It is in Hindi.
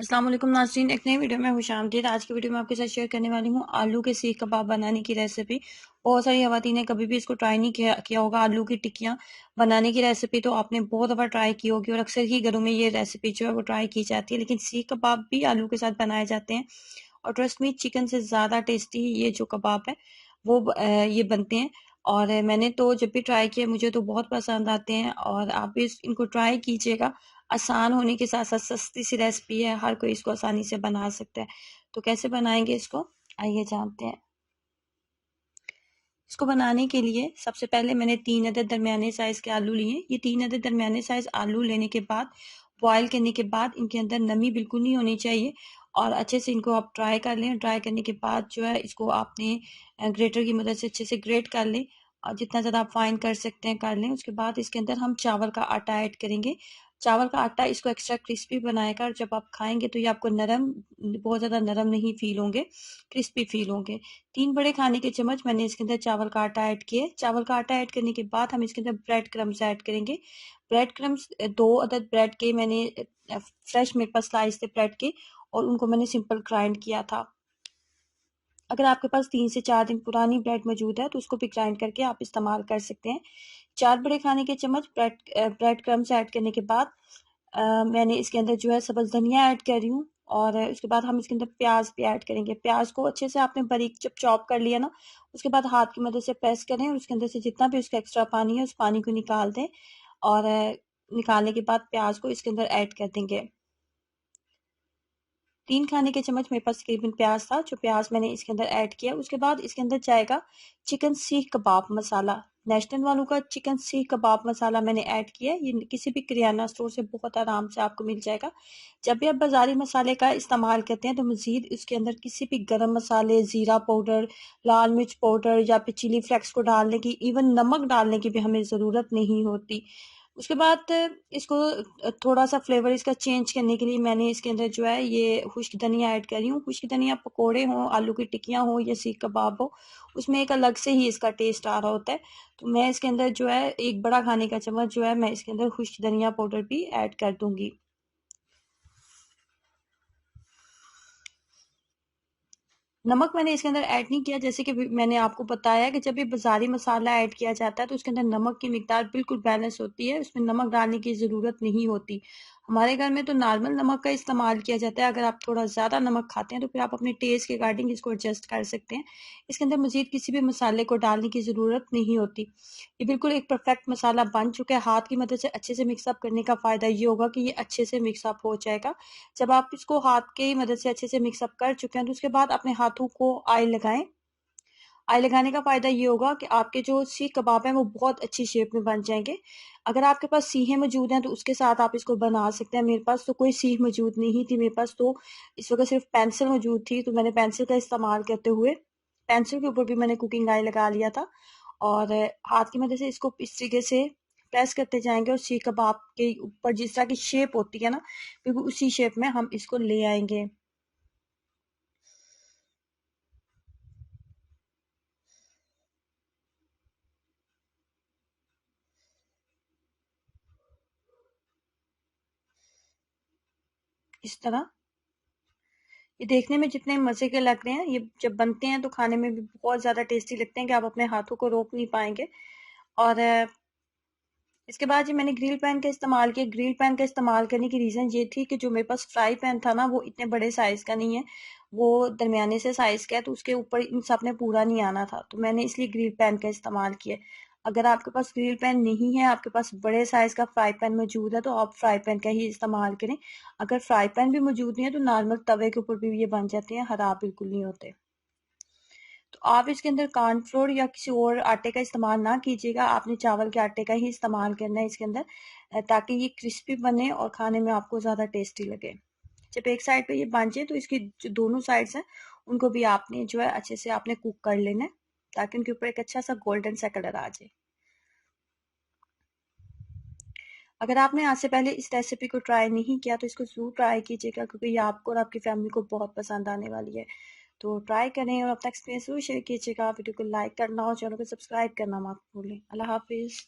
अस्सलाम वालेकुम नाज़रीन, एक नई वीडियो में खुशामदीद। आज की वीडियो में आपके साथ शेयर करने वाली हूँ आलू के सीख कबाब बनाने की रेसिपी। बहुत सारी ख़वातीन ने कभी भी इसको ट्राई नहीं किया होगा। आलू की टिक्कियाँ बनाने की रेसिपी तो आपने बहुत दफ़ा ट्राई की होगी और अक्सर ही घरों में ये रेसिपी जो है वो ट्राई की जाती है, लेकिन सीख कबाब भी आलू के साथ बनाए जाते हैं और ट्रस्ट मी, चिकन से ज़्यादा टेस्टी ये जो कबाब है वो ये बनते हैं। और मैंने तो जब भी ट्राई किया मुझे तो बहुत पसंद आते हैं और आप भी इनको ट्राई कीजिएगा। आसान होने के साथ साथ सस्ती सी रेसिपी है, हर कोई इसको आसानी से बना सकता है। तो कैसे बनाएंगे इसको, आइए जानते हैं। इसको बनाने के लिए सबसे पहले मैंने 3 अदद दरमियाने साइज़ के आलू लिए। ये 3 अदद दरमियाने साइज़ आलू लेने के बाद बॉयल करने के बाद इनके अंदर नमी बिल्कुल नहीं होनी चाहिए और अच्छे से इनको आप ट्राई कर लें। ट्राई करने के बाद जो है इसको आपने ग्रेटर की मदद से अच्छे से ग्रेट कर लें और जितना ज़्यादा आप फाइन कर सकते हैं कर लें। उसके बाद इसके अंदर हम चावल का आटा ऐड करेंगे। चावल का आटा इसको एक्स्ट्रा क्रिस्पी बनाएगा और जब आप खाएंगे तो ये आपको नरम, बहुत ज़्यादा नरम नहीं फील होंगे, क्रिस्पी फील होंगे। 3 बड़े खाने के चम्मच मैंने इसके अंदर चावल का आटा ऐड किया। चावल का आटा ऐड करने के बाद हम इसके अंदर ब्रेड क्रम्स ऐड करेंगे। ब्रेड क्रम्स 2 अदद ब्रेड के मैंने फ्रेश मेरे पास स्लाइस थे ब्रेड के और उनको मैंने सिंपल ग्राइंड किया था। अगर आपके पास 3 से 4 दिन पुरानी ब्रेड मौजूद है तो उसको भी ग्राइंड करके आप इस्तेमाल कर सकते हैं। 4 बड़े खाने के चम्मच ब्रेड क्रम्स ऐड करने के बाद मैंने इसके अंदर जो है सब्ज़ धनिया ऐड कर रही हूँ और उसके बाद हम इसके अंदर प्याज भी ऐड करेंगे। प्याज को अच्छे से आपने बारीक जब चॉप कर लिया ना, उसके बाद हाथ की मदद से प्रेस करें और उसके अंदर से जितना भी उसका एक्स्ट्रा पानी है उस पानी को निकाल दें और निकालने के बाद प्याज को इसके अंदर ऐड कर देंगे। 3 खाने के चम्मच मेरे पास तकरीबन प्याज था, जो प्याज मैंने इसके अंदर ऐड किया। उसके बाद इसके अंदर जाएगा चिकन सीख कबाब मसाला। नेशनल वालों का चिकन सीख कबाब मसाला मैंने ऐड किया। ये किसी भी किराना स्टोर से बहुत आराम से आपको मिल जाएगा। जब भी आप बाज़ारी मसाले का इस्तेमाल करते हैं तो मज़ीद इसके अंदर किसी भी गरम मसाले, ज़ीरा पाउडर, लाल मिर्च पाउडर या फिर चिली फ्लेक्स को डालने की, इवन नमक डालने की भी हमें ज़रूरत नहीं होती। उसके बाद इसको थोड़ा सा फ्लेवर इसका चेंज करने के लिए मैंने इसके अंदर जो है ये खुश्क धनिया ऐड कर रही हूँ। खुश्क धनिया पकोड़े हों, आलू की टिक्कियाँ हों या सीख कबाब हो, उसमें एक अलग से ही इसका टेस्ट आ रहा होता है। तो मैं इसके अंदर जो है 1 बड़ा खाने का चम्मच जो है मैं इसके अंदर खुश्क धनिया पाउडर भी ऐड कर दूंगी। नमक मैंने इसके अंदर ऐड नहीं किया, जैसे कि मैंने आपको बताया कि जब भी बाज़ारी मसाला ऐड किया जाता है तो उसके अंदर नमक की मिकदार बिल्कुल बैलेंस होती है, उसमें नमक डालने की ज़रूरत नहीं होती। हमारे घर में तो नॉर्मल नमक का इस्तेमाल किया जाता है। अगर आप थोड़ा ज़्यादा नमक खाते हैं तो फिर आप अपने टेस्ट के अकॉर्डिंग इसको एडजस्ट कर सकते हैं। इसके अंदर मज़ीद किसी भी मसाले को डालने की ज़रूरत नहीं होती। ये बिल्कुल एक परफेक्ट मसाला बन चुका है। हाथ की मदद से अच्छे से मिक्सअप करने का फ़ायदा ये होगा कि ये अच्छे से मिक्सअप हो जाएगा। जब आप इसको हाथ की मदद से अच्छे से मिक्सअप कर चुके हैं तो उसके बाद अपने हाथों को ऑयल लगाएं। ऑयल लगाने का फ़ायदा ये होगा कि आपके जो सीख कबाब हैं वो बहुत अच्छी शेप में बन जाएंगे। अगर आपके पास सीखें मौजूद हैं तो उसके साथ आप इसको बना सकते हैं। मेरे पास तो कोई सीख मौजूद नहीं थी, मेरे पास तो इस वक्त सिर्फ पेंसिल मौजूद थी, तो मैंने पेंसिल का इस्तेमाल करते हुए पेंसिल के ऊपर भी मैंने कुकिंग ऑयल लगा लिया था और हाथ की मदद से इसको इस तरीके से प्रेस करते जाएंगे और सीख कबाब के ऊपर जिस तरह की शेप होती है ना, बिल्कुल उसी शेप में हम इसको ले आएंगे। इस तरह ये देखने में जितने मज़े के लग रहे हैं, ये जब बनते हैं तो खाने में भी बहुत ज़्यादा टेस्टी लगते हैं कि आप अपने हाथों को रोक नहीं पाएंगे। और इसके बाद ये मैंने ग्रिल पैन का इस्तेमाल किया। ग्रिल पैन का इस्तेमाल करने की रीज़न ये थी कि जो मेरे पास फ्राई पैन था ना, वो इतने बड़े साइज़ का नहीं है, वो दरमियाने से साइज़ का है, तो उसके ऊपर इन सब ने पूरा नहीं आना था, तो मैंने इसलिए ग्रिल पैन का इस्तेमाल किया। अगर आपके पास ग्रिल पैन नहीं है, आपके पास बड़े साइज़ का फ्राई पैन मौजूद है, तो आप फ्राई पैन का ही इस्तेमाल करें। अगर फ्राई पैन भी मौजूद नहीं है तो नॉर्मल तवे के ऊपर भी ये बन जाते हैं, ख़राब बिल्कुल नहीं होते। तो आप इसके अंदर कॉर्नफ्लोर या किसी और आटे का इस्तेमाल ना कीजिएगा, आपने चावल के आटे का ही इस्तेमाल करना है इसके अंदर, ताकि ये क्रिस्पी बने और खाने में आपको ज़्यादा टेस्टी लगे। जब एक साइड पे ये बन जाए तो इसकी जो दोनों साइड्स हैं उनको भी आपने जो है अच्छे से आपने कुक कर लेना है, ताकि उनके ऊपर एक अच्छा सा गोल्डन सा कलर आ जाए। अगर आपने आज से पहले इस रेसिपी को ट्राई नहीं किया तो इसको ज़रूर ट्राई कीजिएगा, क्योंकि ये आपको और आपकी फैमिली को बहुत पसंद आने वाली है। तो ट्राई करें और अपना एक्सपीरियंस ज़रूर शेयर कीजिएगा। वीडियो को लाइक करना और चैनल को सब्सक्राइब करना मत भूलें। अल्लाह हाफिज़।